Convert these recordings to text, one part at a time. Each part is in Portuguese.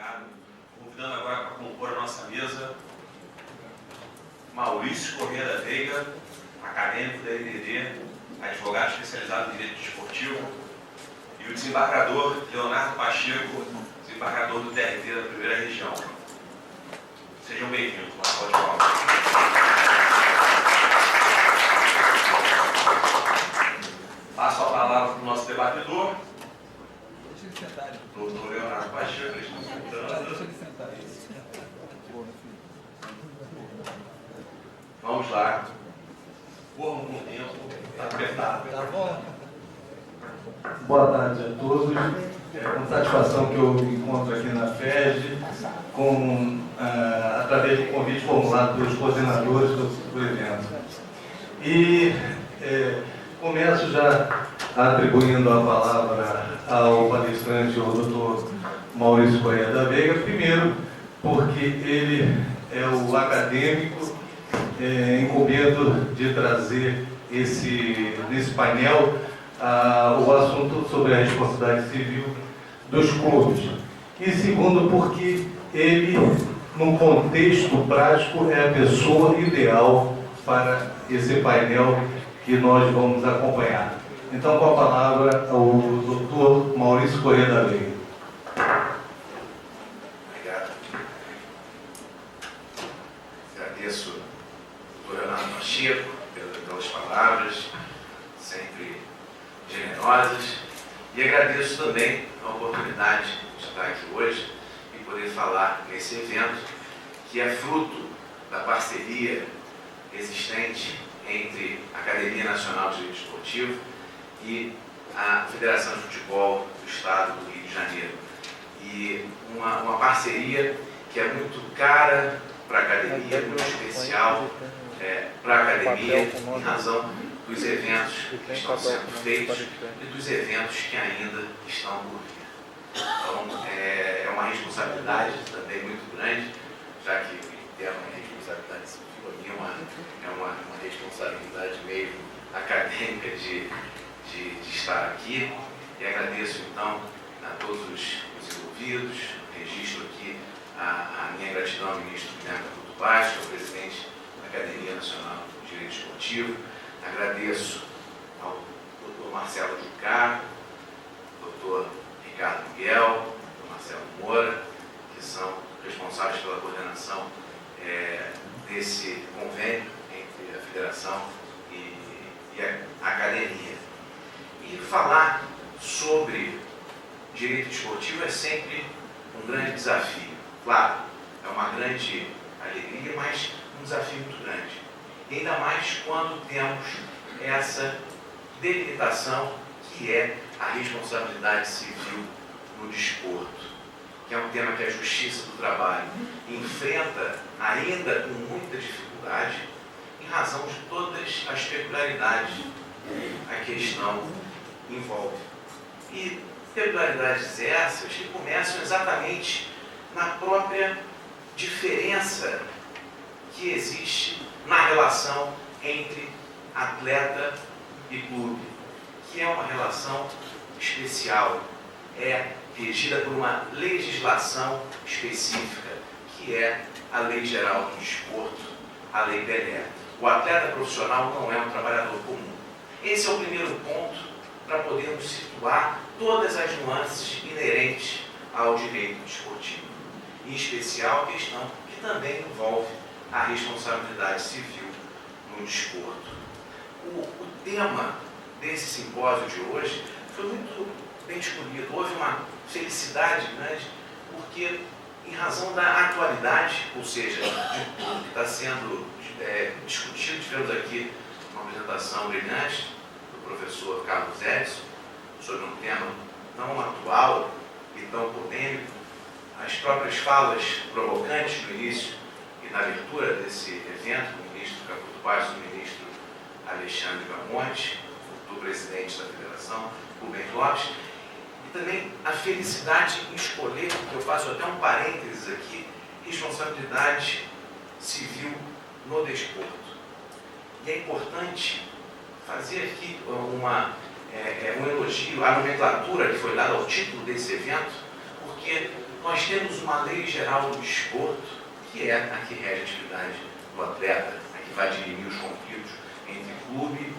Obrigado. Convidando agora para compor a nossa mesa Maurício Corrêa da Veiga, acadêmico da IDD, advogado especializado em direito desportivo, e o desembargador Leonardo Pacheco, desembargador do TRT da Primeira Região. Sejam bem-vindos. Uma salva de palmas. Passo a palavra para o nosso debatedor, doutor Leonardo Pacheco. Deixa ele sentar aí. Vamos lá. Corram com o tempo. Está apertado. Tá bom? Boa tarde a todos. É com satisfação que eu me encontro aqui na FED, através do convite formulado pelos coordenadores do evento. E começo já atribuindo a palavra ao palestrante, o doutor Maurício Corrêa da Veiga, primeiro porque ele é o acadêmico incumbido de trazer nesse painel o assunto sobre a responsabilidade civil dos clubes. E segundo, porque ele, num contexto prático, é a pessoa ideal para esse painel que nós vamos acompanhar. Então, com a palavra, o doutor Maurício Corrêa da Veiga. Obrigado. Agradeço ao doutor Leonardo Pacheco pelas palavras, sempre generosas, e agradeço também a oportunidade de estar aqui hoje e poder falar nesse evento, que é fruto da parceria existente entre a Academia Nacional de Direito Esportivo e a Federação de Futebol do Estado do Rio de Janeiro. E uma parceria que é muito cara para a academia, muito especial para a academia, em razão dos eventos que estão sendo feitos e dos eventos que ainda estão por vir. Então, é uma responsabilidade também muito grande, já que o termo é responsabilidade civil, é uma responsabilidade meio acadêmica de estar aqui. E agradeço, então, a todos os envolvidos, registro aqui a minha gratidão ao ministro Guilherme Couto Baixo, ao presidente da Academia Nacional de Direito Esportivo. Agradeço ao doutor Marcelo Jucá, doutor Ricardo Miguel, doutor Marcelo Moura, que são responsáveis pela coordenação desse convênio entre a Federação e a Academia. E falar sobre direito esportivo é sempre um grande desafio. Claro, é uma grande alegria, mas um desafio muito grande. E ainda mais quando temos essa delimitação que é a responsabilidade civil no desporto, que é um tema que a Justiça do Trabalho enfrenta ainda com muita dificuldade, em razão de todas as peculiaridades que a questão envolve. E peculiaridades essas que começam exatamente na própria diferença que existe na relação entre atleta e clube, que é uma relação especial, é regida por uma legislação específica, que é a Lei Geral do Desporto, a Lei Pelé. O atleta profissional não é um trabalhador comum. Esse é o primeiro ponto para podermos situar todas as nuances inerentes ao direito desportivo, em especial a questão que também envolve a responsabilidade civil no desporto. O tema desse simpósio de hoje foi muito bem escolhido. Houve uma felicidade grande, porque em razão da atualidade, ou seja, de tudo que está sendo discutido, tivemos aqui uma apresentação brilhante do professor Carlos Edson sobre um tema tão atual e tão polêmico. As próprias falas provocantes no início e na abertura desse evento, do ministro Couto Baixo, do ministro Alexandre Gamonte, do presidente da Federação, Rubens Lopes, e também a felicidade em escolher, que eu faço até um parênteses aqui, responsabilidade civil no desporto. E é importante fazer aqui um elogio à nomenclatura que foi dada ao título desse evento, porque nós temos uma lei geral do desporto, que é a que rege a atividade do atleta, a que vai dirimir os conflitos entre clube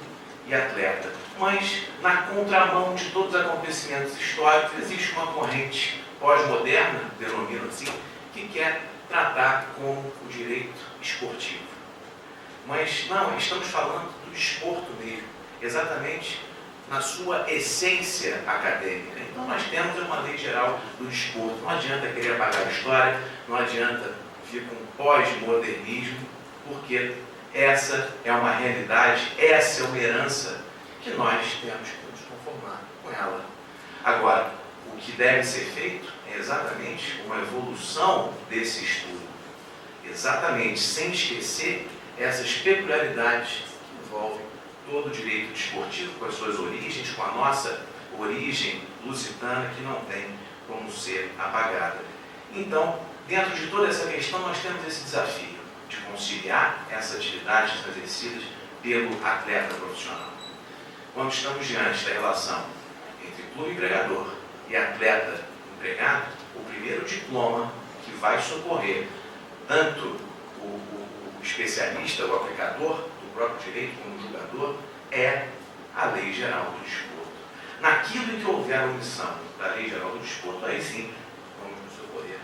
e atleta. Mas, na contramão de todos os acontecimentos históricos, existe uma corrente pós-moderna, denomina assim, que quer tratar como o direito esportivo. Mas não, estamos falando do desporto mesmo, exatamente na sua essência acadêmica. Então nós temos uma lei geral do desporto. Não adianta querer apagar a história, não adianta vir com pós-modernismo, porque essa é uma realidade, essa é uma herança que nós temos que nos conformar com ela. Agora, o que deve ser feito é exatamente uma evolução desse estudo, exatamente sem esquecer essas peculiaridades que envolvem todo o direito desportivo, com as suas origens, com a nossa origem lusitana, que não tem como ser apagada. Então, dentro de toda essa questão, nós temos esse desafio de conciliar essas atividades exercidas pelo atleta profissional. Quando estamos diante da relação entre clube empregador e atleta empregado, o primeiro diploma que vai socorrer tanto o especialista, o aplicador do próprio direito como o julgador, é a Lei Geral do Desporto. Naquilo em que houver omissão da Lei Geral do Desporto, aí sim vamos nos socorrer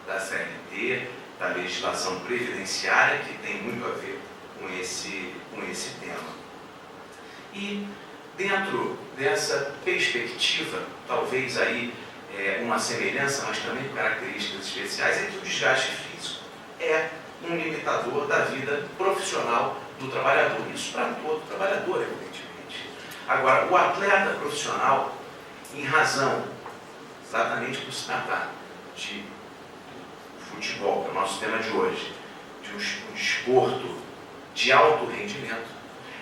da CLT, da legislação previdenciária, que tem muito a ver com esse tema. E dentro dessa perspectiva, talvez aí uma semelhança, mas também com características especiais, é que o desgaste físico é um limitador da vida profissional do trabalhador. Isso para todo trabalhador, evidentemente. Agora, o atleta profissional, em razão, exatamente por se tratar de futebol, que é o nosso tema de hoje, de um desporto de alto rendimento,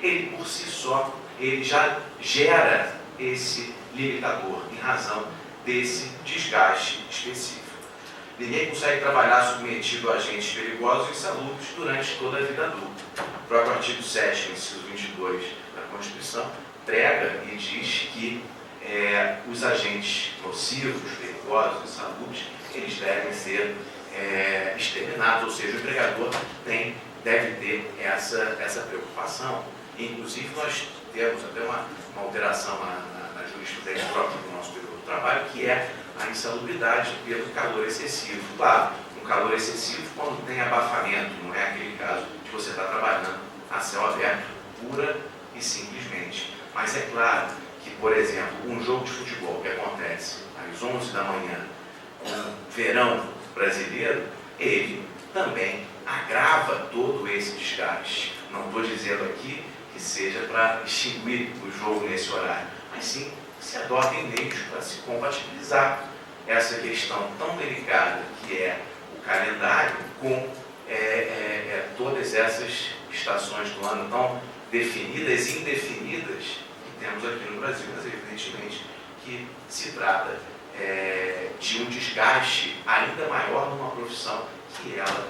ele por si só, ele já gera esse limitador em razão desse desgaste específico. Ninguém consegue trabalhar submetido a agentes perigosos e insalubres durante toda a vida adulta. O próprio artigo 7º, inciso 22 da Constituição, prega e diz que os agentes nocivos, perigosos, insalubres, eles devem ser exterminados, ou seja, o empregador deve ter essa preocupação. Inclusive, nós temos até uma alteração na jurisprudência própria do nosso período do trabalho, que é a insalubridade pelo calor excessivo. Claro, um calor excessivo quando tem abafamento, não é aquele caso de você estar trabalhando a céu aberto, pura e simplesmente. Mas é claro que, por exemplo, um jogo de futebol que acontece às 11 da manhã, no verão brasileiro, ele também agrava todo esse desgaste. Não estou dizendo aqui que seja para extinguir o jogo nesse horário, mas sim se adotem meios para se compatibilizar essa questão tão delicada que é o calendário com todas essas estações do ano tão definidas e indefinidas que temos aqui no Brasil, mas evidentemente que se trata de um desgaste ainda maior numa profissão que ela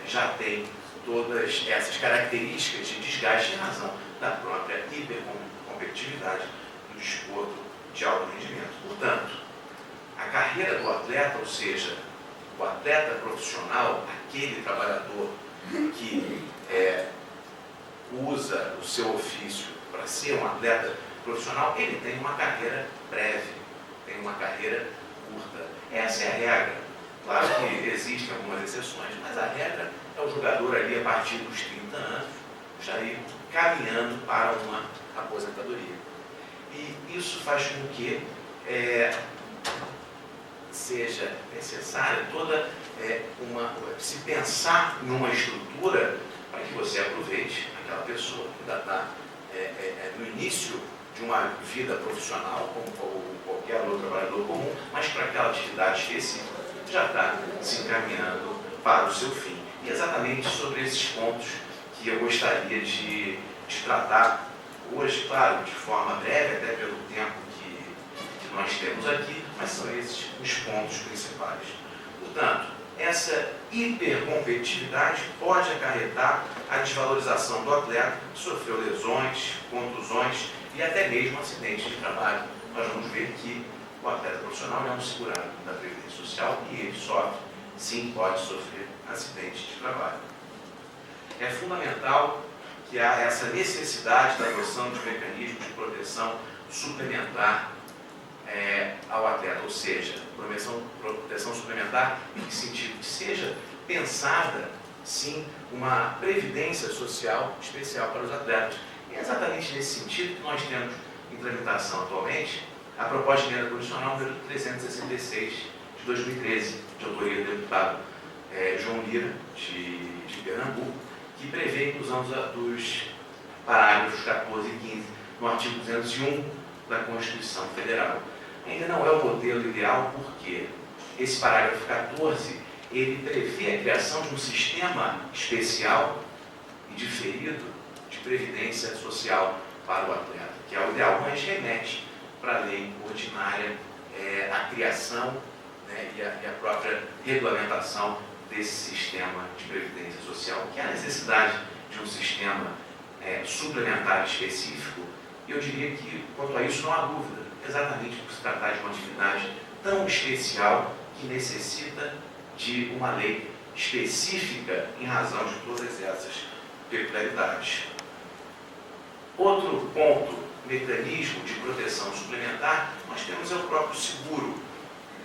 já tem todas essas características de desgaste em razão da própria hipercompetitividade do desporto de alto rendimento. Portanto, a carreira do atleta, ou seja, o atleta profissional, aquele trabalhador que usa o seu ofício para ser um atleta profissional, ele tem uma carreira breve, tem uma carreira curta. Essa é a regra. Claro que existem algumas exceções, mas a regra é o jogador ali, a partir dos 30 anos, já ir caminhando para uma aposentadoria. E isso faz com que seja necessária se pensar numa estrutura para que você aproveite aquela pessoa que ainda está no início de uma vida profissional, como qualquer outro trabalhador comum, mas para aquela atividade específica já está se encaminhando para o seu fim. E exatamente sobre esses pontos que eu gostaria de tratar hoje, claro, de forma breve, até pelo tempo que nós temos aqui, mas são esses os pontos principais. Portanto, essa hipercompetitividade pode acarretar a desvalorização do atleta que sofreu lesões, contusões e até mesmo acidentes de trabalho. Nós vamos ver que o atleta profissional é um segurado da Previdência Social e ele sofre, sim, pode sofrer acidente de trabalho. É fundamental que há essa necessidade da adoção de mecanismos de proteção suplementar ao atleta, ou seja, proteção suplementar em que sentido? Que seja pensada, sim, uma previdência social especial para os atletas. E é exatamente nesse sentido que nós temos em tramitação atualmente a proposta de emenda constitucional número 366 de 2013, de autoria do deputado João Lira, de Pernambuco, que prevê a inclusão dos parágrafos 14 e 15 no artigo 201 da Constituição Federal. Ainda não é o modelo ideal porque esse parágrafo 14 ele prevê a criação de um sistema especial e diferido de previdência social para o atleta, que é o ideal, mas remete para a lei ordinária a criação, né, e a própria regulamentação desse sistema de previdência social, que é a necessidade de um sistema suplementar específico. E eu diria que, quanto a isso, não há dúvida, exatamente por se tratar de uma atividade tão especial que necessita de uma lei específica em razão de todas essas peculiaridades. Outro ponto, mecanismo de proteção suplementar, nós temos o próprio seguro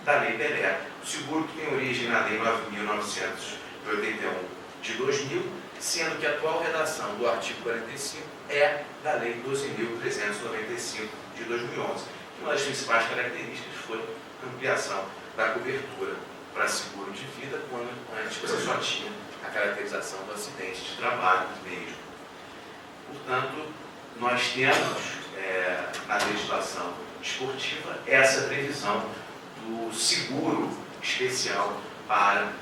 da Lei Pelé. O seguro que tem origem na Lei 9.981 de 2000, sendo que a atual redação do artigo 45 é da Lei 12.395 de 2011. Uma das principais características foi a ampliação da cobertura para seguro de vida, quando antes você só tinha a caracterização do acidente de trabalho mesmo. Portanto, nós temos na legislação esportiva essa previsão do seguro especial para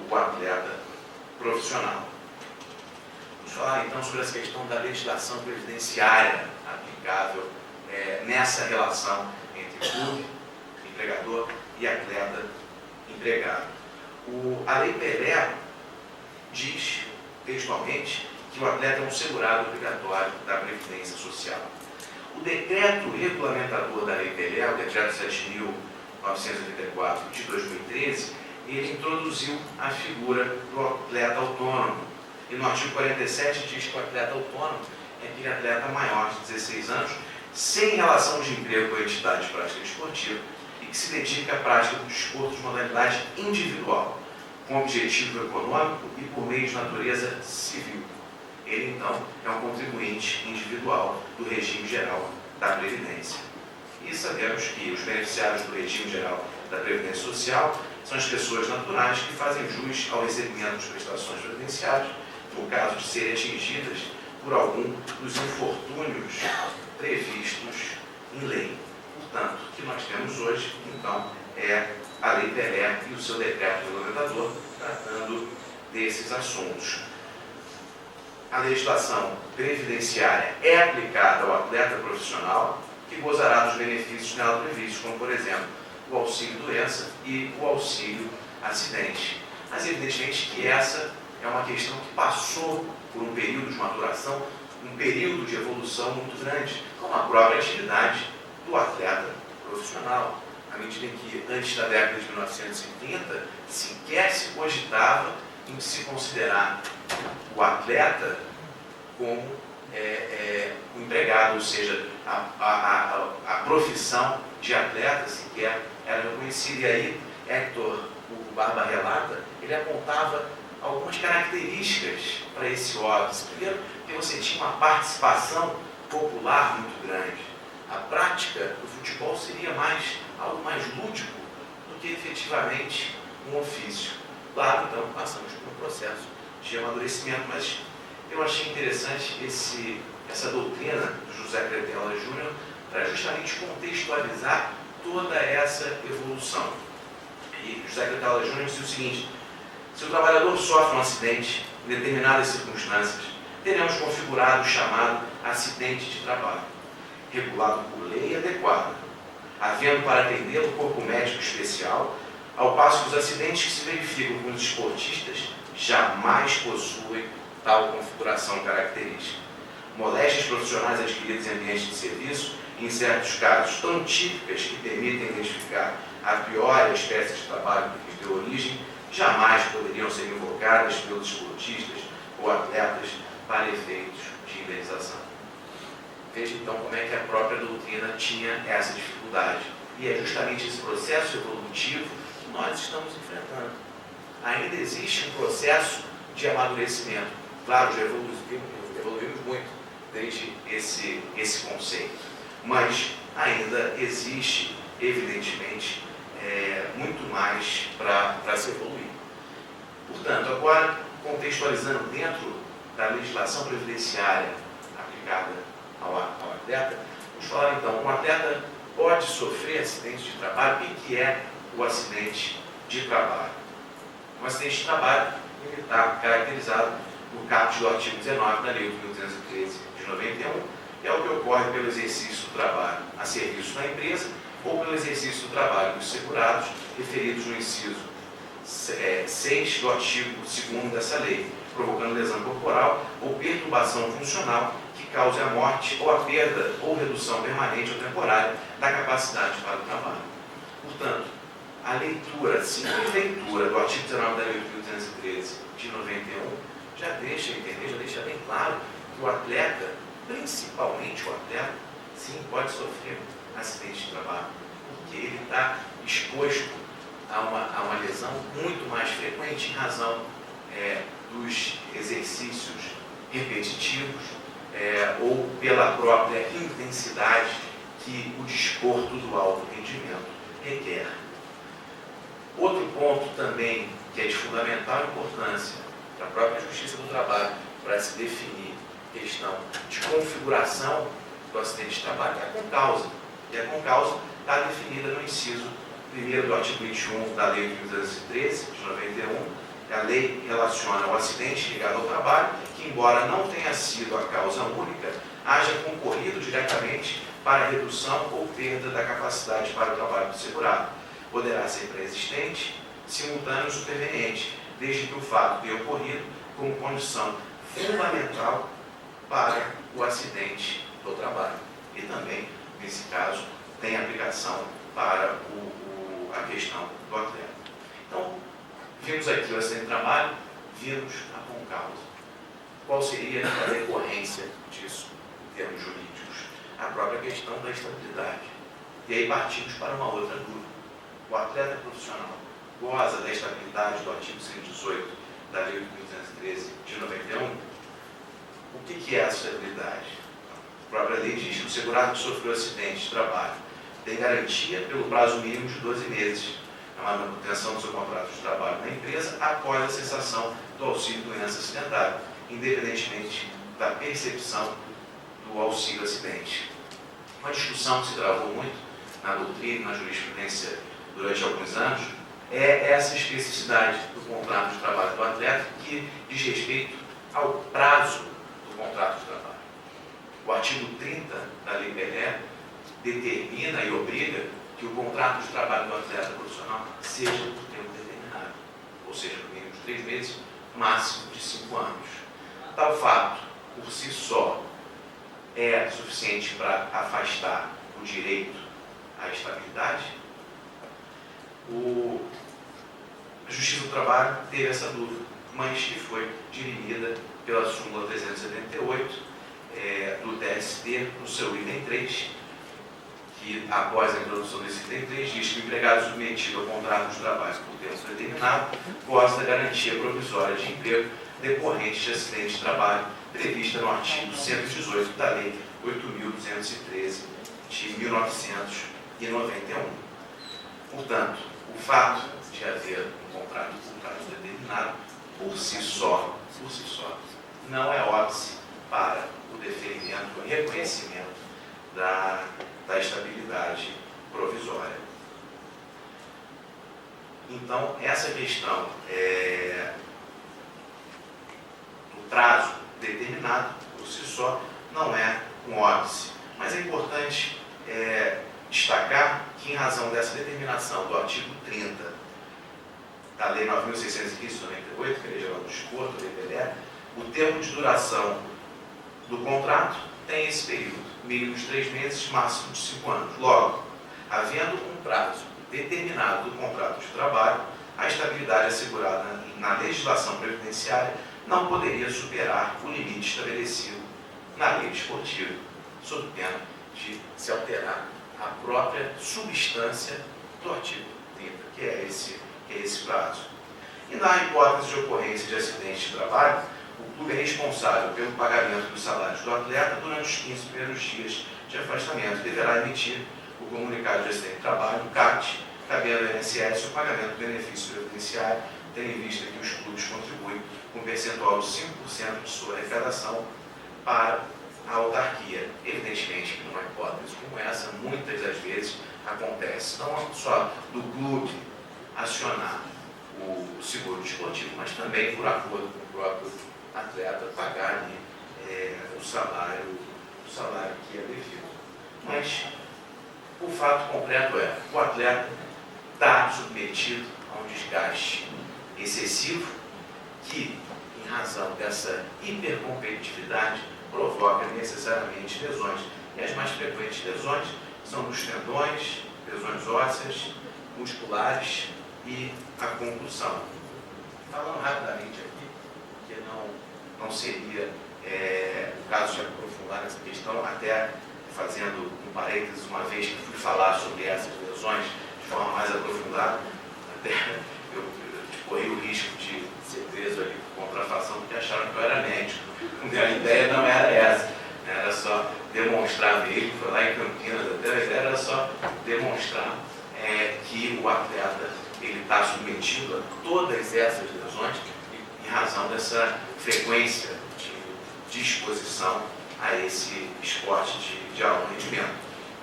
o atleta profissional. Vamos falar então sobre essa questão da legislação previdenciária aplicável nessa relação entre clube, empregador e atleta empregado. A Lei Pelé diz textualmente que o atleta é um segurado obrigatório da Previdência Social. O decreto regulamentador da Lei Pelé, o decreto 7.984 de 2013, ele introduziu a figura do atleta autônomo. E no artigo 47 diz que o atleta autônomo é aquele atleta maior de 16 anos, sem relação de emprego com a entidade de prática esportiva e que se dedica à prática do desporto de modalidade individual, com objetivo econômico e por meio de natureza civil. Ele, então, é um contribuinte individual do regime geral da Previdência. E sabemos que os beneficiários do regime geral da Previdência Social são as pessoas naturais que fazem jus ao recebimento de prestações previdenciárias, no caso de serem atingidas por algum dos infortúnios previstos em lei. Portanto, o que nós temos hoje, então, é a Lei Pelé e o seu decreto regulamentador tratando desses assuntos. A legislação previdenciária é aplicada ao atleta profissional que gozará dos benefícios nela previstos, como, por exemplo, o auxílio-doença e o auxílio-acidente. Mas, evidentemente, que essa é uma questão que passou por um período de maturação, um período de evolução muito grande, como a própria atividade do atleta profissional. À medida em que, antes da década de 1930, sequer se cogitava em se considerar o atleta como o empregado, ou seja, a profissão de atleta sequer era reconhecida. E aí, Hector, o Barba relata, ele apontava algumas características para esse óbice. Primeiro, que você tinha uma participação popular muito grande. A prática do futebol seria algo mais lúdico do que efetivamente um ofício. Claro, então, passamos por um processo de amadurecimento, mas eu achei interessante essa doutrina do José Cretela Júnior para justamente contextualizar toda essa evolução. E José Cretela Júnior disse o seguinte: se o trabalhador sofre um acidente em determinadas circunstâncias, teremos configurado o chamado acidente de trabalho, regulado por lei e adequado, havendo para atendê-lo corpo médico especial, ao passo que os acidentes que se verificam com os esportistas jamais possuem tal configuração característica. Moléstias profissionais adquiridas em ambiente de serviço em certos casos tão típicas que permitem identificar a pior espécie de trabalho que deu origem, jamais poderiam ser invocadas pelos esportistas ou atletas para efeitos de indenização. Veja então como é que a própria doutrina tinha essa dificuldade. E é justamente esse processo evolutivo que nós estamos enfrentando. Ainda existe um processo de amadurecimento. Claro, já evoluímos muito desde esse conceito, mas ainda existe, evidentemente, muito mais para se evoluir. Portanto, agora, contextualizando dentro da legislação previdenciária aplicada ao atleta, vamos falar então, um atleta pode sofrer acidente de trabalho. O que é o acidente de trabalho? Um acidente de trabalho está caracterizado no caput do artigo 19 da Lei 8.213 de 91, que é o que ocorre pelo exercício do trabalho a serviço da empresa ou pelo exercício do trabalho dos segurados, referidos no inciso 6 do artigo 2º dessa lei, provocando lesão corporal ou perturbação funcional que cause a morte ou a perda ou redução permanente ou temporária da capacidade para o trabalho. Portanto, a simples leitura do artigo 19 da Lei 8.213 de 91 já deixa entender, já deixa bem claro que o atleta, principalmente o atleta, sim, pode sofrer um acidente de trabalho, porque ele está exposto a uma lesão muito mais frequente em razão dos exercícios repetitivos ou pela própria intensidade que o desporto do alto rendimento requer. Outro ponto também que é de fundamental importância para a própria Justiça do Trabalho para se definir a questão de configuração do acidente de trabalho é a concausa. E a concausa está definida no inciso 1º do artigo 21 da Lei 8.213 de 91. A lei relaciona o acidente ligado ao trabalho, que embora não tenha sido a causa única, haja concorrido diretamente para a redução ou perda da capacidade para o trabalho do segurado. Poderá ser pré-existente, simultâneo ou superveniente, desde que o fato tenha ocorrido como condição fundamental para o acidente do trabalho. E também, nesse caso, tem aplicação para a questão do atleta. Então, vimos aqui o acidente de trabalho, vimos a concausa. Qual seria a decorrência disso, em termos jurídicos? A própria questão da estabilidade. E aí partimos para uma outra dúvida. O atleta profissional goza da estabilidade do artigo 118 da Lei 8.213 de 91? O que é essa estabilidade? A própria lei diz que o segurado que sofreu acidente de trabalho tem garantia pelo prazo mínimo de 12 meses na manutenção do seu contrato de trabalho na empresa após a cessação do auxílio doença acidentária, independentemente da percepção do auxílio acidente. Uma discussão que se travou muito na doutrina e na jurisprudência durante alguns anos é essa especificidade do contrato de trabalho do atleta que diz respeito ao prazo do contrato de trabalho. O artigo 30 da Lei Pelé determina e obriga que o contrato de trabalho do atleta profissional seja por tempo determinado, ou seja, no mínimo de 3 meses, máximo de 5 anos. Tal fato, por si só, é suficiente para afastar o direito à estabilidade? A Justiça do Trabalho teve essa dúvida, mas que foi dirimida pela súmula 378 do TST, no seu item 3, que após a introdução desse item 3, diz que o empregado submetido ao contrato de trabalho por tempo determinado goza da garantia provisória de emprego decorrente de acidente de trabalho prevista no artigo 118 da Lei 8.213 de 1991. Portanto, o fato de haver um contrato determinado, por si só, não é óbice para o deferimento, o reconhecimento da estabilidade provisória. Então, essa questão do prazo determinado, por si só, não é um óbice. Mas é importante destacar que, em razão dessa determinação do artigo 30 da Lei 9.615 de 98, que é a Lei Geral do Desporto, a Lei Pelé, o termo de duração do contrato tem esse período, mínimo de 3 meses, máximo de 5 anos. Logo, havendo um prazo determinado do contrato de trabalho, a estabilidade assegurada na legislação previdenciária não poderia superar o limite estabelecido na lei desportiva, sob pena de se alterar a própria substância do artigo 30, que é esse prazo. E na hipótese de ocorrência de acidente de trabalho, o clube é responsável pelo pagamento dos salários do atleta durante os 15 primeiros dias de afastamento e deverá emitir o comunicado de acidente de trabalho, o CAT, cabendo ao INSS o pagamento do benefício previdenciário, tendo em vista que os clubes contribuem com um percentual de 5% de sua arrecadação para a autarquia. Evidentemente que numa hipótese como essa, muitas das vezes acontece não só do clube acionar o seguro desportivo, mas também, por acordo com o próprio atleta, pagar ali, o salário que é devido. Mas o fato concreto é que o atleta está submetido a um desgaste excessivo que, em razão dessa hipercompetitividade, provoca necessariamente lesões. E as mais frequentes lesões são dos tendões, lesões ósseas, musculares e a concussão. Falando rapidamente aqui, que não seria o caso de aprofundar nessa questão, até fazendo um parênteses, uma vez que fui falar sobre essas lesões de forma mais aprofundada, até eu corri o risco de ser preso ali por contrafação, porque acharam que eu era médico. A ideia não era essa, era só demonstrar mesmo, foi lá em Campinas até, a ideia era só demonstrar que o atleta está submetido a todas essas lesões em razão dessa frequência de exposição a esse esporte de alto rendimento.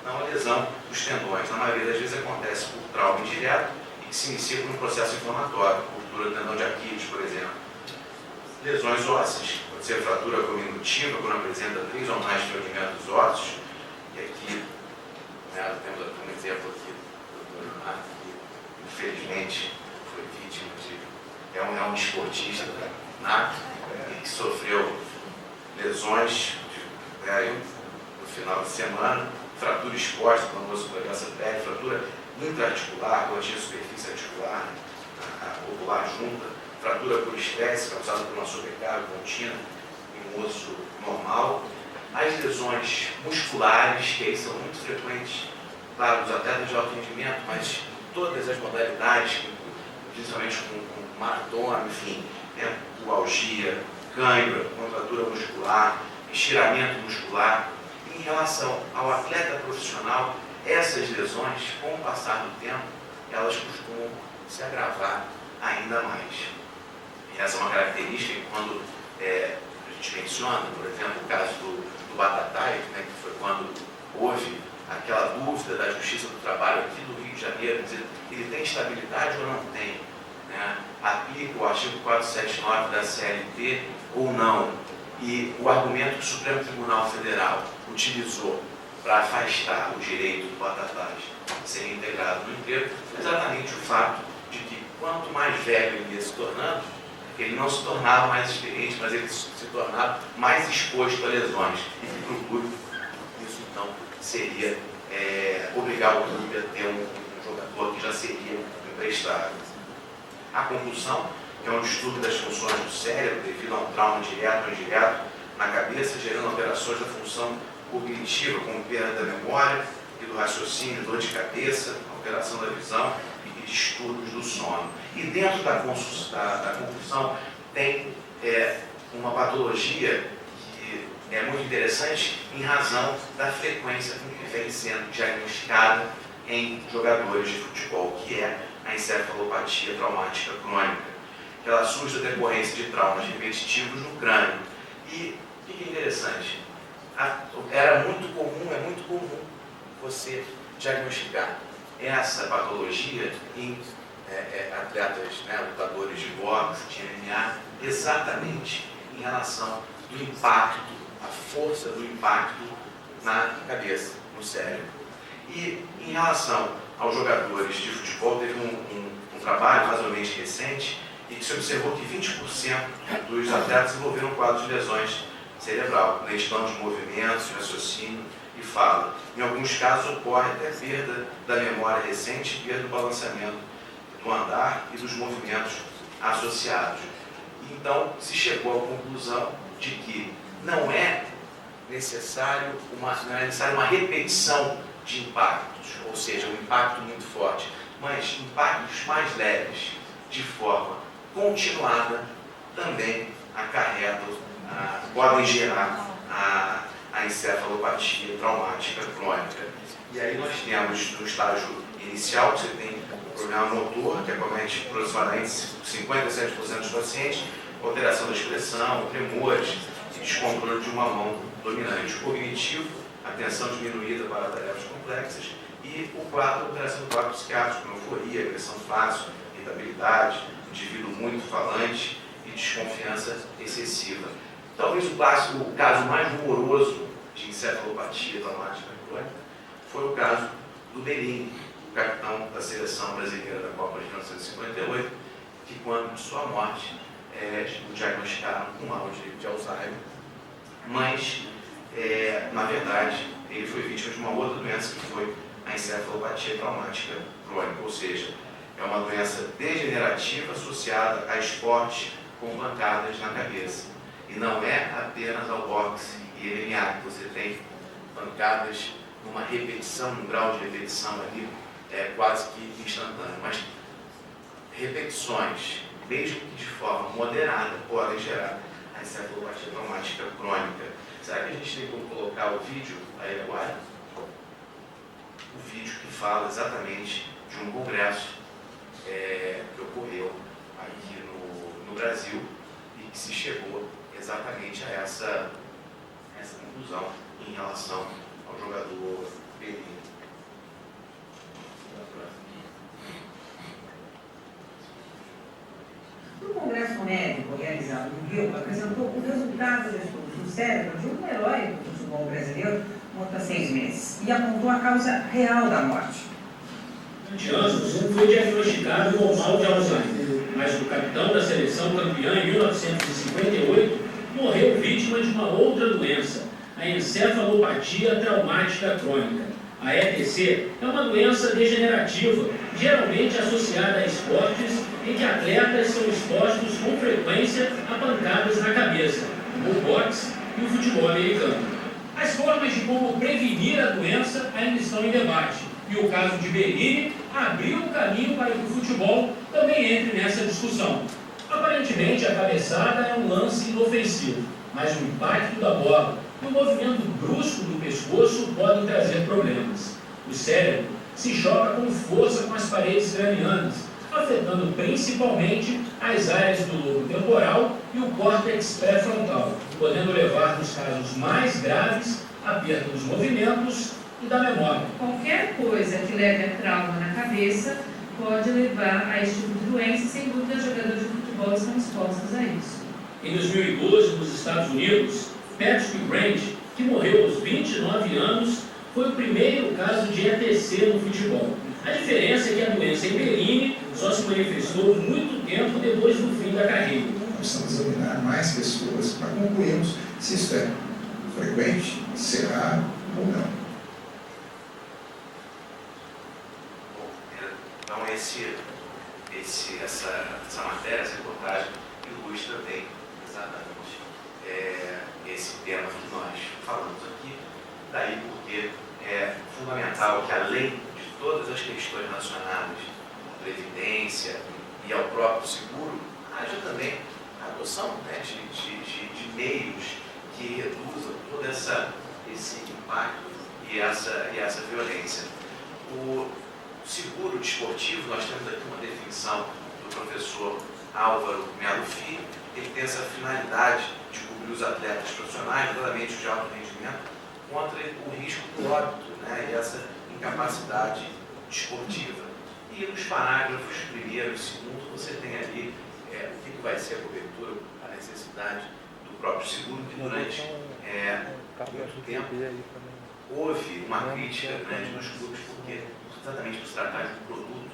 Não, a lesão dos tendões, na maioria das vezes, acontece por trauma indireto e que se inicia por um processo inflamatório, ruptura do tendão de Aquiles, por exemplo. Lesões ósseas, pode ser fratura cominutiva, quando apresenta 3 ou mais fragmentos ósseos. E aqui, temos um exemplo aqui do Dr. Renato, que infelizmente foi vítima de. É um esportista nato, que sofreu lesões no final de semana, fratura exposta com a musculação pele, fratura intraarticular, com a superfície articular, a ovular junta, fratura por estresse causada por uma sobrecarga contínua em um osso normal. As lesões musculares, que aí são muito frequentes, claro, nos atletas de alto rendimento, mas em todas as modalidades, principalmente com maratona, enfim, pubalgia, cãibra, contratura muscular, estiramento muscular. Em relação ao atleta profissional, essas lesões, com o passar do tempo, elas costumam se agravar ainda mais. E essa é uma característica que quando a gente menciona, por exemplo, o caso do Batatais, que foi quando houve aquela dúvida da Justiça do Trabalho aqui do Rio de Janeiro, dizer, ele tem estabilidade ou não tem? Aplica o artigo 479 da CLT ou não? E o argumento que o Supremo Tribunal Federal utilizou para afastar o direito do Batatais de ser integrado no emprego é exatamente o fato de que quanto mais velho ele ia se tornando, ele não se tornava mais experiente, mas ele se tornava mais exposto a lesões. E que para o clube, isso então seria obrigar o clube a ter um jogador que já seria emprestado. A concussão, que é um distúrbio das funções do cérebro devido a um trauma direto ou indireto na cabeça, gerando alterações da função cognitiva, como perda da memória e do raciocínio, dor de cabeça, alteração da visão e distúrbios do sono. E dentro da concussão tem uma patologia que é muito interessante em razão da frequência com que vem sendo diagnosticada em jogadores de futebol, que é a encefalopatia traumática crônica, que ela surge da decorrência de traumas repetitivos no crânio. E o que é interessante? É muito comum você diagnosticar essa patologia em atletas, lutadores de boxe, de MMA, exatamente em relação do impacto, a força do impacto na cabeça, no cérebro. E em relação aos jogadores de futebol, teve um trabalho razoavelmente recente e que se observou que 20% dos atletas desenvolveram quadros de lesões cerebral, lentidão de movimentos, raciocínio e fala. Em alguns casos ocorre até perda da memória recente e perda do balanceamento do andar e dos movimentos associados. Então, se chegou à conclusão de que não é necessário uma repetição de impactos, ou seja, um impacto muito forte, mas impactos mais leves, de forma continuada, também podem gerar a encefalopatia traumática crônica. E aí nós temos no estágio inicial, você tem um problema motor, que acomete aproximadamente 57% dos pacientes, alteração da expressão, tremores e descontrole de uma mão dominante. O cognitivo, atenção diminuída para tarefas complexas, e o quadro, alteração do quadro psiquiátrico, euforia, agressão fácil, irritabilidade, indivíduo muito falante e desconfiança excessiva. Talvez o caso mais rumoroso de encefalopatia traumática crônica foi o caso do Bellini, o capitão da seleção brasileira da Copa de 1958, que quando de sua morte o diagnosticaram com mal de Alzheimer, mas na verdade ele foi vítima de uma outra doença que foi a encefalopatia traumática crônica, ou seja, é uma doença degenerativa associada a esportes com pancadas na cabeça. E não é apenas ao boxe e MMA que você tem pancadas numa repetição, num grau de repetição ali quase que instantâneo, mas repetições, mesmo que de forma moderada, podem gerar a encefalopatia traumática crônica. Será que a gente tem como colocar o vídeo aí agora? O vídeo que fala exatamente de um congresso que ocorreu aqui no Brasil e que se chegou exatamente a essa conclusão em relação ao jogador Bellini. O Congresso Médico realizado no Rio apresentou o resultado do estudo do cérebro de um herói do futebol brasileiro contra 6 meses e apontou a causa real da morte. Durante anos, foi diagnosticado com mal de Alzheimer, mas o capitão da seleção campeã em 1958 morreu vítima de uma outra doença, a encefalopatia traumática crônica. A ETC é uma doença degenerativa, geralmente associada a esportes em que atletas são expostos com frequência a pancadas na cabeça, como o boxe e o futebol americano. As formas de como prevenir a doença ainda estão em debate, e o caso de Bellini abriu um caminho para que o futebol também entre nessa discussão. Aparentemente, a cabeçada é um lance inofensivo, mas o impacto da bola e o movimento brusco do pescoço podem trazer problemas. O cérebro se choca com força com as paredes cranianas, afetando principalmente as áreas do lobo temporal e o córtex pré-frontal, podendo levar, nos casos mais graves, à perda dos movimentos e da memória. Qualquer coisa que leve a trauma na cabeça pode levar a esse tipo de doença, e sem dúvida os jogadores de futebol estão expostos a isso. Em 2012, nos Estados Unidos, Patrick Brandt, que morreu aos 29 anos, foi o primeiro caso de ETC no futebol. A diferença é que a doença em Bellini só se manifestou muito tempo depois do fim da carreira. Precisamos examinar mais pessoas para concluirmos se isso é frequente, será ou não. Então essa matéria, essa reportagem ilustra bem exatamente esse tema que nós falamos aqui, daí porque é fundamental que, além de todas as questões relacionadas à previdência e ao próprio seguro, haja também a adoção de meios que reduzam todo esse impacto e essa violência. O seguro desportivo, nós temos aqui uma definição do professor Álvaro Melo Filho. Ele tem essa finalidade de cobrir os atletas profissionais, notadamente os de alto rendimento, contra o risco do óbito, e essa incapacidade desportiva. E nos parágrafos 1º e 2º, você tem ali o que vai ser a cobertura, a necessidade do próprio seguro, que durante muito tempo houve uma crítica grande nos clubes, porque exatamente por se tratar de um produto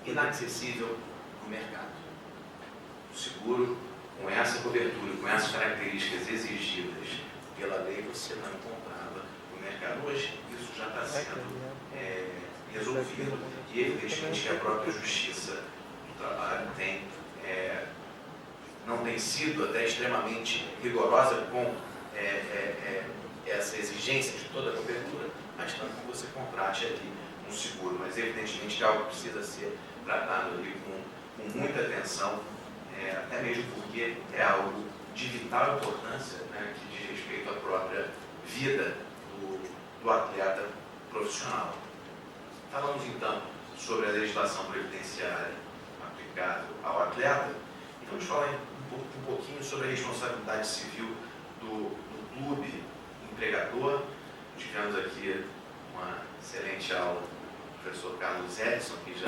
inacessível no mercado. O seguro com essa cobertura, com essas características exigidas pela lei, você não encontrava no mercado. Hoje, isso já está sendo resolvido e, evidentemente, que a própria Justiça do Trabalho não tem sido até extremamente rigorosa com essa exigência de toda a cobertura, mas tanto que você contrate ali um seguro. Mas, evidentemente, que algo precisa ser tratado ali com muita atenção, até mesmo porque é algo de vital importância, né, que diz respeito à própria vida do atleta profissional. Falamos, então, sobre a legislação previdenciária aplicada ao atleta, e vamos falar um pouquinho sobre a responsabilidade civil do clube empregador. Tivemos aqui uma excelente aula do professor Carlos Edson, que já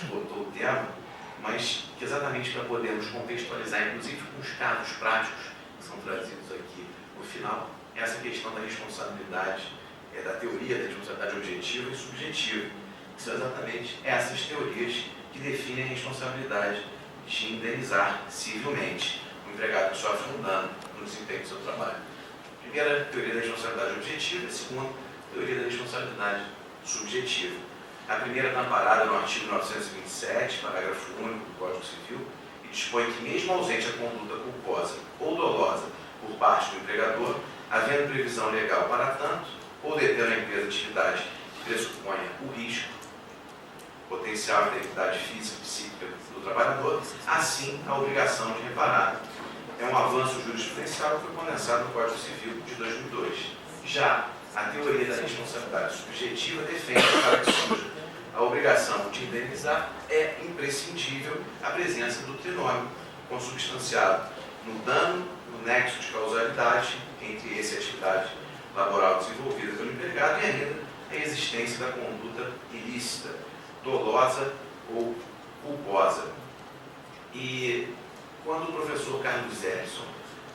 esgotou o tema, mas que exatamente para podermos contextualizar, inclusive com os casos práticos que são trazidos aqui no final, essa questão da responsabilidade, da teoria da responsabilidade objetiva e subjetiva, que são exatamente essas teorias que definem a responsabilidade de indenizar civilmente o empregado que sofre um dano no desempenho do seu trabalho. Primeira, teoria da responsabilidade objetiva, e a segunda, teoria da responsabilidade subjetiva. A primeira está amparada no artigo 927, parágrafo único do Código Civil, e dispõe que, mesmo ausente a conduta culposa ou dolosa por parte do empregador, havendo previsão legal para tanto, ou detendo a empresa atividade que pressuponha o risco potencial de integridade física e psíquica do trabalhador, assim a obrigação de reparar. É um avanço jurisprudencial que foi condensado no Código Civil de 2002. Já a teoria da responsabilidade subjetiva defende que, para que surja a obrigação de indenizar, é imprescindível a presença do trinômio consubstanciado no dano, no nexo de causalidade entre essa atividade laboral desenvolvida pelo empregado e ainda a existência da conduta ilícita, dolosa ou culposa. E quando o professor Carlos Edson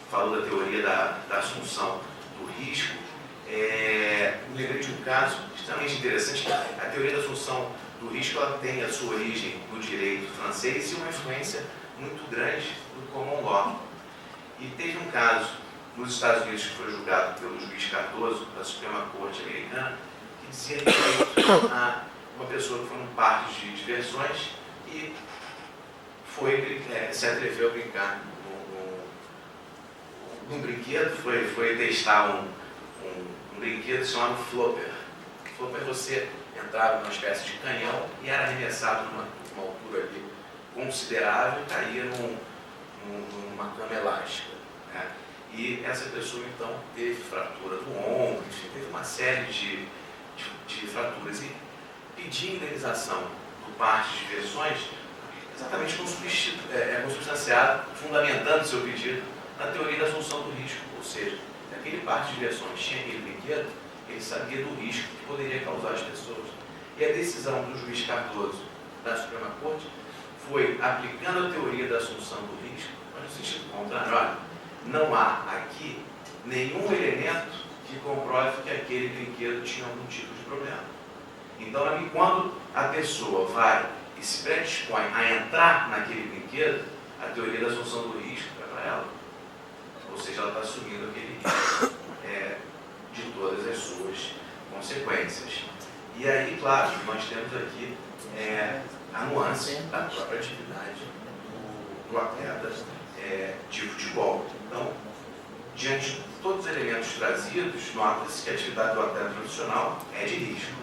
falou da teoria da assunção do risco, me lembrei de um caso extremamente interessante. A teoria da assunção do risco, ela tem a sua origem no direito francês e uma influência muito grande do common law. E teve um caso nos Estados Unidos que foi julgado pelo juiz Cardoso, da Suprema Corte Americana, que dizia respeito a uma pessoa que foi num parque de diversões e se atreveu a brincar num brinquedo, foi testar um brinquedo chamado flopper. Flopper, você entrava numa espécie de canhão e era arremessado numa altura ali considerável e caía numa cama elástica, né? E essa pessoa, então, teve fratura do ombro, enfim, teve uma série de fraturas e pediu indenização do parque de diversões exatamente consubstanciado, fundamentando seu pedido na teoria da assunção do risco. Ou seja, se aquele parque de diversões tinha aquele brinquedo, ele sabia do risco que poderia causar às pessoas. E a decisão do juiz Cardoso da Suprema Corte foi aplicando a teoria da assunção do risco, mas no sentido contrário. Olha, não há aqui nenhum elemento que comprove que aquele brinquedo tinha algum tipo de problema. Então, quando a pessoa vai e se predispõe a entrar naquele brinquedo, a teoria da assunção do risco é para ela. Ou seja, ela está assumindo aquele risco de todas as suas consequências. E aí, claro, nós temos aqui a nuance da própria atividade do atleta de futebol. Então, diante de todos os elementos trazidos, nota-se que a atividade do atleta profissional é de risco.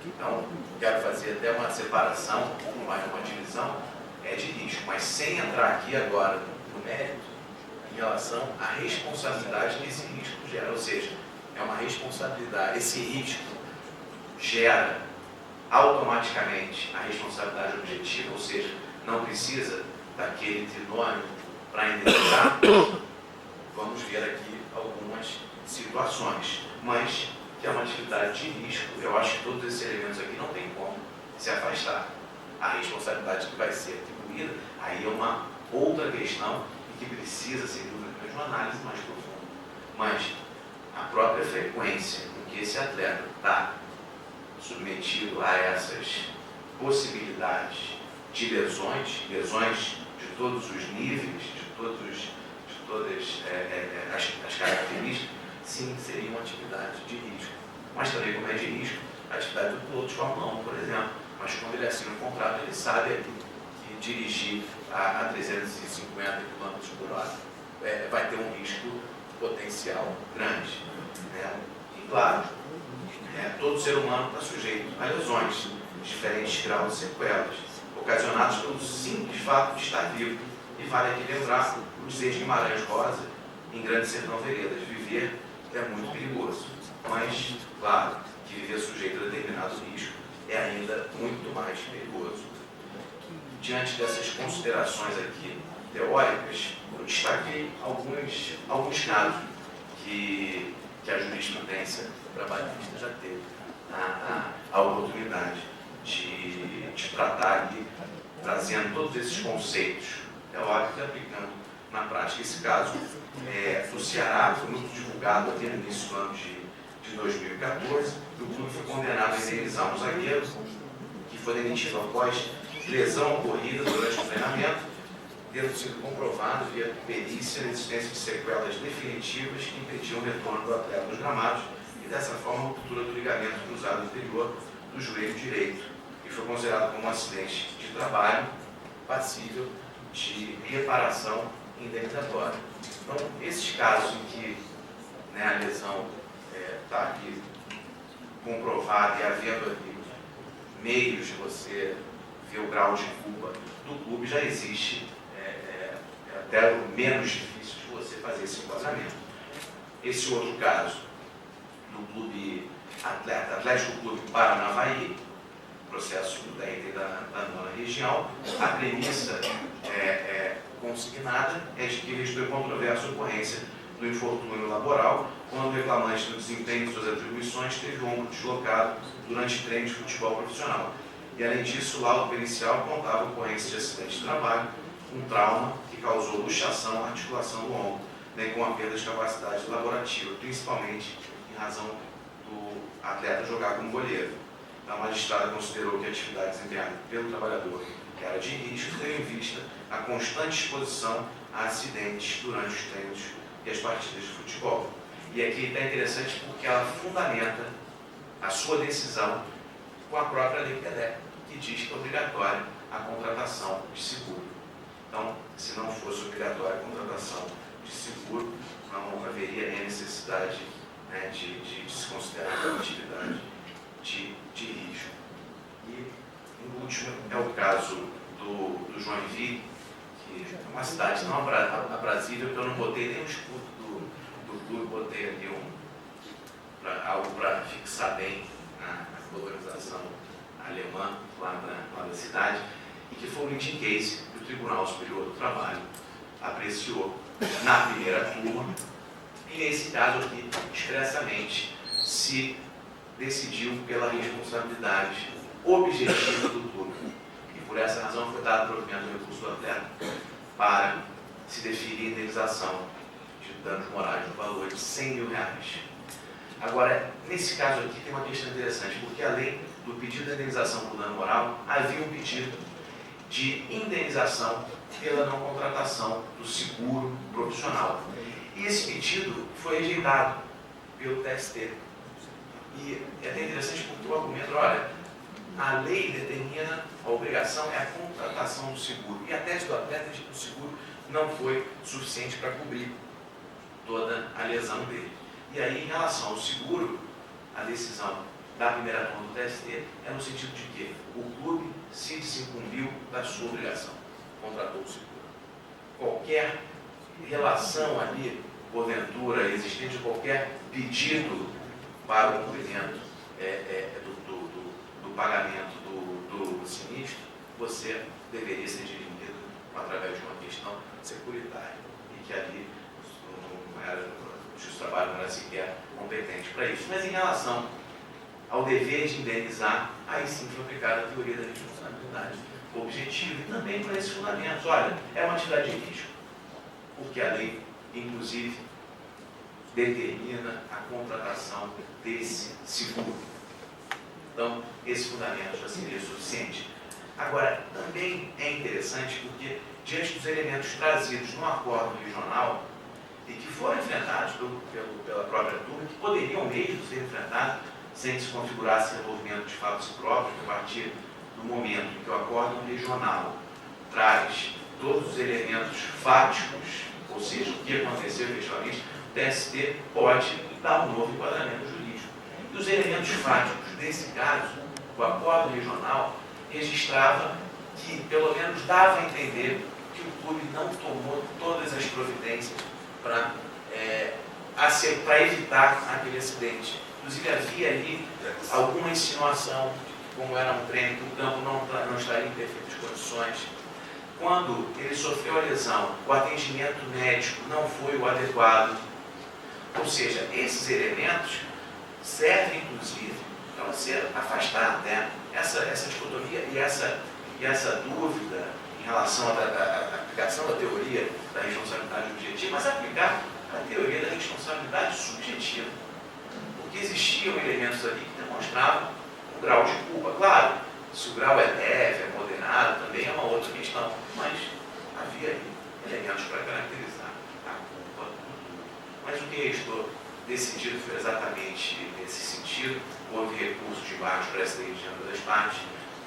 Então, quero fazer até uma separação, uma divisão, é de risco, mas sem entrar aqui agora no mérito, em relação à responsabilidade que esse risco gera. Ou seja, é uma responsabilidade, esse risco gera automaticamente a responsabilidade objetiva, ou seja, não precisa daquele trinômio para indenizar. Vamos ver aqui algumas situações, mas que é uma atividade de risco. Eu acho que todos esses elementos aqui não tem como se afastar. A responsabilidade que vai ser atribuída, aí é uma outra questão e que precisa, sem dúvida, de uma análise mais profunda. Mas a própria frequência com que esse atleta está submetido a essas possibilidades de lesões de todos os níveis, de todas as características, sim, seria uma atividade de risco. Mas também, como é de risco, a atividade do piloto de Fórmula 1, por exemplo. Mas quando ele assina o contrato, ele sabe que dirigir a 350 km por hora vai ter um risco potencial grande. Né? E claro, todo ser humano está sujeito a lesões, diferentes graus de sequelas, ocasionados pelo simples fato de estar vivo. E vale aqui lembrar o dizer de Guimarães Rosa, em Grande Sertão Veredas: viver é muito perigoso, mas, claro, que viver sujeito a determinado risco é ainda muito mais perigoso. Diante dessas considerações aqui teóricas, eu destaquei alguns casos que a jurisprudência trabalhista já teve a oportunidade de tratar ali, trazendo todos esses conceitos teóricos e aplicando na prática. Esse caso do Ceará foi muito divulgado até no início do ano de 2014. O clube foi condenado a indenizar um zagueiro que foi demitido após lesão ocorrida durante o treinamento, tendo sido comprovado via perícia a existência de sequelas definitivas que impediam o retorno do atleta aos gramados e, dessa forma, a ruptura do ligamento cruzado inferior do joelho direito, e foi considerado como um acidente de trabalho passível de reparação indenizatória. Então, esses casos em que a lesão está aqui comprovada e havendo aqui meios de você ver o grau de culpa do clube, já existe até o menos difícil de você fazer esse enquadramento. Esse outro caso do clube Atlético Clube Paranavaí, processo da ET da nona região, a premissa consignada é de que restou controversa a ocorrência do infortúnio laboral, quando o reclamante, no desempenho de suas atribuições, teve o ombro deslocado durante treino de futebol profissional. E, além disso, o laudo pericial apontava a ocorrência de acidente de trabalho, um trauma que causou luxação à articulação do ombro, bem como a perda de capacidade laborativa, principalmente em razão do atleta jogar como goleiro. A magistrada considerou que a atividade desempenhada pelo trabalhador era de risco, tendo em vista a constante exposição a acidentes durante os treinos e as partidas de futebol. E aqui está interessante porque ela fundamenta a sua decisão com a própria Lei Pelé, que diz que é obrigatória a contratação de seguro. Então, se não fosse obrigatória a contratação de seguro, não haveria nem necessidade de se considerar uma atividade de risco. E, o último é o caso do Joinville, que é uma cidade não aprazível, que eu não botei nem o escudo do clube, botei ali algo para fixar bem a colonização alemã lá da cidade, e que foi o leading case que o Tribunal Superior do Trabalho apreciou na primeira turma, e nesse caso aqui, expressamente, se decidiu pela responsabilidade objetiva do clube. E por essa razão foi dado provimento do recurso do atleta para se definir a indenização de danos morais no valor de R$100 mil. Agora, nesse caso aqui tem uma questão interessante, porque além do pedido de indenização por dano moral, havia um pedido de indenização pela não contratação do seguro profissional. E esse pedido foi rejeitado pelo TST. E é até interessante porque o argumento, olha, a lei determina a obrigação é a contratação do seguro. E a tese do atleta de que o seguro não foi suficiente para cobrir toda a lesão dele. E aí, em relação ao seguro, a decisão da primeira turma do TST é no sentido de que o clube se desincumbiu da sua obrigação, contratou o seguro. Qualquer relação ali, porventura, existente qualquer pedido para o cumprimento do pagamento do sinistro, você deveria ser dirimido através de uma questão securitária, e que ali o juiz do trabalho não era sequer competente para isso. Mas em relação ao dever de indenizar, aí sim foi aplicada a teoria da responsabilidade objetiva, e também para esses fundamentos. Olha, é uma atividade de risco, porque a lei, inclusive, determina a contratação desse seguro. Então, esse fundamento já seria suficiente. Agora, também é interessante porque, diante dos elementos trazidos no acordo regional e que foram enfrentados pela própria turma, que poderiam mesmo ser enfrentados sem que se configurasse envolvimento de fatos próprios, a partir do momento em que o acordo regional traz todos os elementos fáticos, ou seja, o que aconteceu efetivamente, o TST pode dar um novo enquadramento jurídico. E os elementos fáticos desse caso, o acordo regional registrava que, pelo menos, dava a entender que o clube não tomou todas as providências para evitar aquele acidente. Inclusive, havia ali alguma insinuação, como era um treino, que o campo não estaria em perfeitas condições. Quando ele sofreu a lesão, o atendimento médico não foi o adequado. Ou seja, esses elementos servem, inclusive, para você afastar, né, essa dicotomia e essa dúvida em relação à aplicação da teoria da responsabilidade objetiva, mas aplicar a teoria da responsabilidade subjetiva. Porque existiam elementos ali que demonstravam um grau de culpa. Claro, se o grau é leve, é moderado, também é uma outra questão, mas havia ali elementos para caracterizar a culpa do clube. Mas o que restou decidido foi exatamente nesse sentido. Houve recurso de vários precedentes de ambas as partes,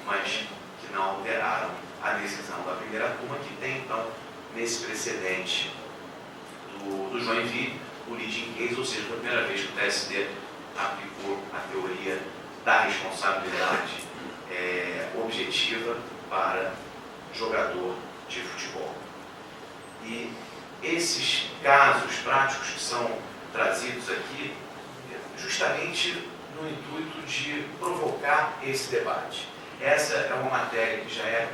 mas que não alteraram a decisão da primeira turma, que tem, então, nesse precedente do Joinville, o leading case, ou seja, foi a primeira vez que o TST aplicou a teoria da responsabilidade objetiva para jogador de futebol. E esses casos práticos que são trazidos aqui, justamente no intuito de provocar esse debate. Essa é uma matéria que já é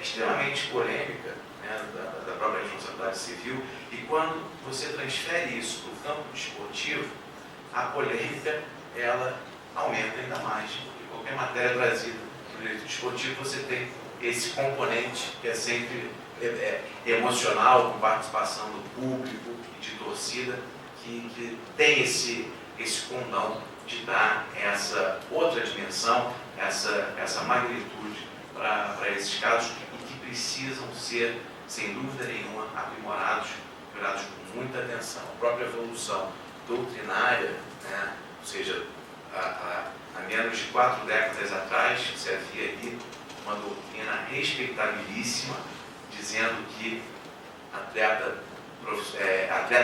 extremamente polêmica, né, da própria responsabilidade civil, e quando você transfere isso para o campo desportivo, a polêmica ela aumenta ainda mais, porque qualquer matéria trazida no direito desportivo você tem esse componente que é sempre emocional, com participação do público e de torcida, que tem esse condão de dar essa outra dimensão, essa magnitude para esses casos e que precisam ser, sem dúvida nenhuma, aprimorados, olhados com muita atenção. A própria evolução doutrinária, né, ou seja, há menos de 4 décadas atrás, se havia ali uma doutrina respeitabilíssima, dizendo que atleta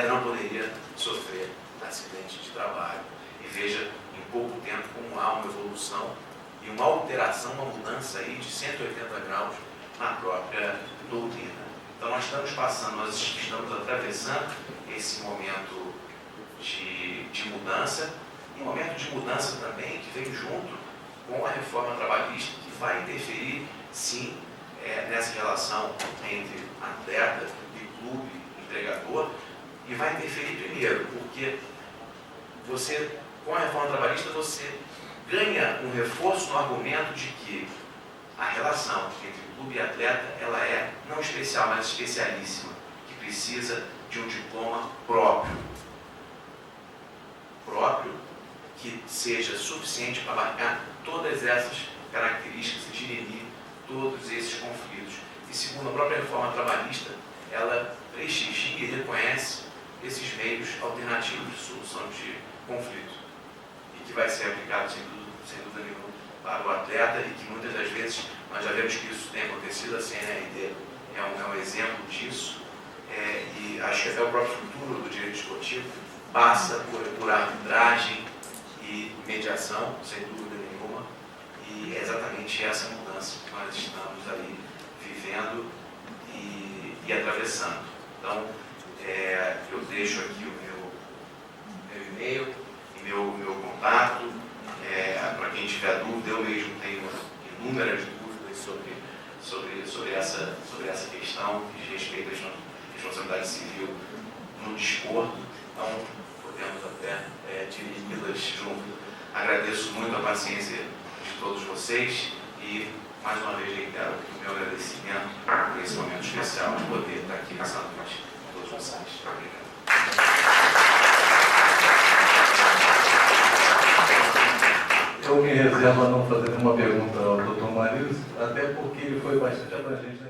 não poderia sofrer acidente de trabalho. E veja, em pouco tempo, como há uma evolução e uma alteração, uma mudança aí de 180 graus na própria doutrina. Então nós estamos passando, nós estamos atravessando esse momento de mudança, e um momento de mudança também que vem junto com a reforma trabalhista, que vai interferir, sim, nessa relação entre atleta e clube, empregador, e vai interferir primeiro, porque você, com a reforma trabalhista, você ganha um reforço no argumento de que a relação entre clube e atleta, ela é não especial, mas especialíssima, que precisa de um diploma próprio, que seja suficiente para abarcar todas essas características e dirimir todos esses conflitos. E segundo a própria reforma trabalhista, ela prestigia e reconhece esses meios alternativos de solução de conflito, e que vai ser aplicado, sem dúvida nenhuma, para o atleta, e que muitas das vezes nós já vemos que isso tem acontecido. A CNRD é um exemplo disso, e acho que até o próprio futuro do direito esportivo passa por arbitragem e mediação, sem dúvida nenhuma, e é exatamente essa mudança que nós estamos ali vivendo e atravessando. Então, eu deixo aqui o meu e-mail e meu contato, para quem tiver dúvida. Eu mesmo tenho inúmeras dúvidas sobre essa questão que diz respeito à responsabilidade civil no desporto, então podemos até dirigi-las junto. Agradeço muito a paciência de todos vocês e, mais uma vez, reitero o meu agradecimento por esse momento especial de poder estar aqui nessa noite com todos vocês. Obrigado. Eu me reservo a não fazer nenhuma pergunta ao Dr. Marius, até porque ele foi bastante abrangente na